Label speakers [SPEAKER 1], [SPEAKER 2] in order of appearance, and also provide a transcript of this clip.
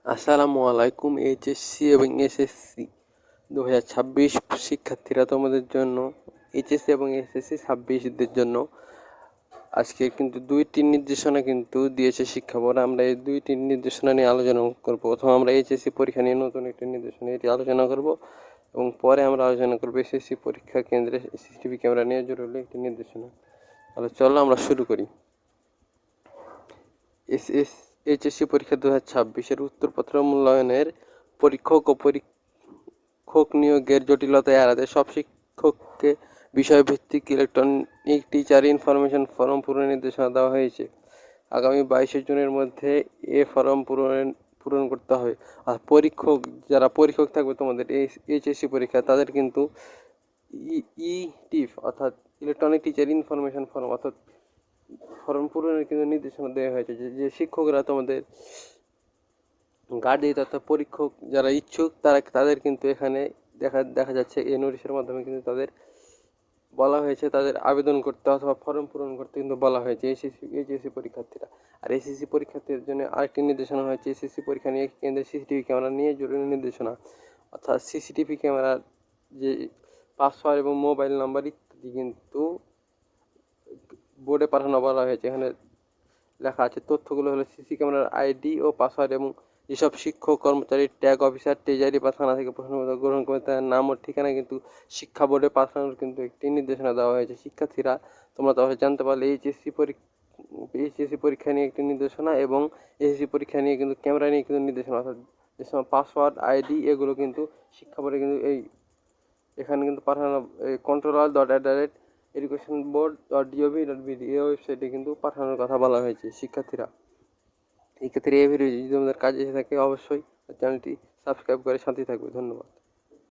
[SPEAKER 1] আসসালামু আলাইকুম। এইচএসসি এবং এসএসসি 2026 শিক্ষার্থীরা তোমাদের জন্য এইচএসসি এবং এসএসসি 26দের জন্য আজকে কিন্তু দুইটি নির্দেশনা কিন্তু দিয়েছে শিক্ষা বোর্ড। আমরা এই দুইটি নির্দেশনা নিয়ে আলোচনা করব। প্রথমে আমরা এইচএসসি পরীক্ষা নিয়ে নতুন একটি নির্দেশনা এটি আলোচনা করব এবং পরে আমরা আলোচনা করব এসএসসি পরীক্ষা কেন্দ্রে সিসিটিভি ক্যামেরা নিয়ে জরুরি একটি নির্দেশনা। তাহলে চলো আমরা শুরু করি। এইচএসসি পরীক্ষা 2026-এর উত্তরপত্র মূল্যায়নের পরীক্ষক ও পরীক্ষক নিয়োগের জটিলতা এড়াতে সব শিক্ষককে বিষয়ভিত্তিক ইলেকট্রনিক টিচার ইনফরমেশন ফর্ম পূরণের নির্দেশনা দেওয়া হয়েছে। আগামী 22শে জুনের মধ্যে এ ফর্ম পূরণ করতে হবে। আর যারা পরীক্ষক থাকবে তোমাদের এইচএসসি পরীক্ষা, তাদের কিন্তু ইটিফ অর্থাৎ ইলেকট্রনিক টিচার ইনফরমেশন ফর্ম অর্থাৎ ফর্ম পূরণের কিন্তু নির্দেশনা দেওয়া হয়েছে। যে শিক্ষকরা তোমাদের গার্ড দিতে অর্থাৎ পরীক্ষক যারা ইচ্ছুক তাদের কিন্তু এখানে দেখা যাচ্ছে এই নোটিশের মাধ্যমে কিন্তু তাদের বলা হয়েছে তাদের আবেদন করতে অথবা ফর্ম পূরণ করতে কিন্তু বলা হয়েছে এইচএসসি পরীক্ষার্থীরা। আর এসএসসি পরীক্ষার্থীদের জন্য আরেকটি নির্দেশনা হয়েছে এসএসসি পরীক্ষা নিয়ে কেন্দ্রে সিসিটিভি ক্যামেরা নিয়ে জরুরি নির্দেশনা। অর্থাৎ সিসিটিভি ক্যামেরার যে পাসওয়ার্ড এবং মোবাইল নাম্বার ইত্যাদি কিন্তু বোর্ডে পাঠানো বলা হয়েছে। এখানে লেখা আছে তথ্যগুলো হলো সিসি ক্যামেরার আইডি ও পাসওয়ার্ড এবং যেসব শিক্ষক কর্মচারী ট্যাগ অফিসার ট্রেজারি বা থানা থেকে প্রশ্নপত্র গ্রহণ করে তার নাম ও ঠিকানা কিন্তু শিক্ষা বোর্ডে পাঠানোর কিন্তু একটি নির্দেশনা দেওয়া হয়েছে। শিক্ষার্থীরা তোমরা তাহলে জানতে পারলে এইচএসসি পরীক্ষা নিয়ে একটি নির্দেশনা এবং এসএসসি পরীক্ষা নিয়ে কিন্তু ক্যামেরা নিয়ে কিন্তু নির্দেশনা, অর্থাৎ যে সময় পাসওয়ার্ড আইডি এগুলো কিন্তু শিক্ষা বোর্ডে কিন্তু এখানে কিন্তু পাঠানো control.educationboard.gov.bd এই ওয়েবসাইটে কিন্তু পাঠানোর কথা বলা হয়েছে। শিক্ষার্থীরা এই ভিডিও যদি তোমাদের কাজে এসে থাকে অবশ্যই চ্যানেলটি সাবস্ক্রাইব করে সাথে থাকবে। ধন্যবাদ।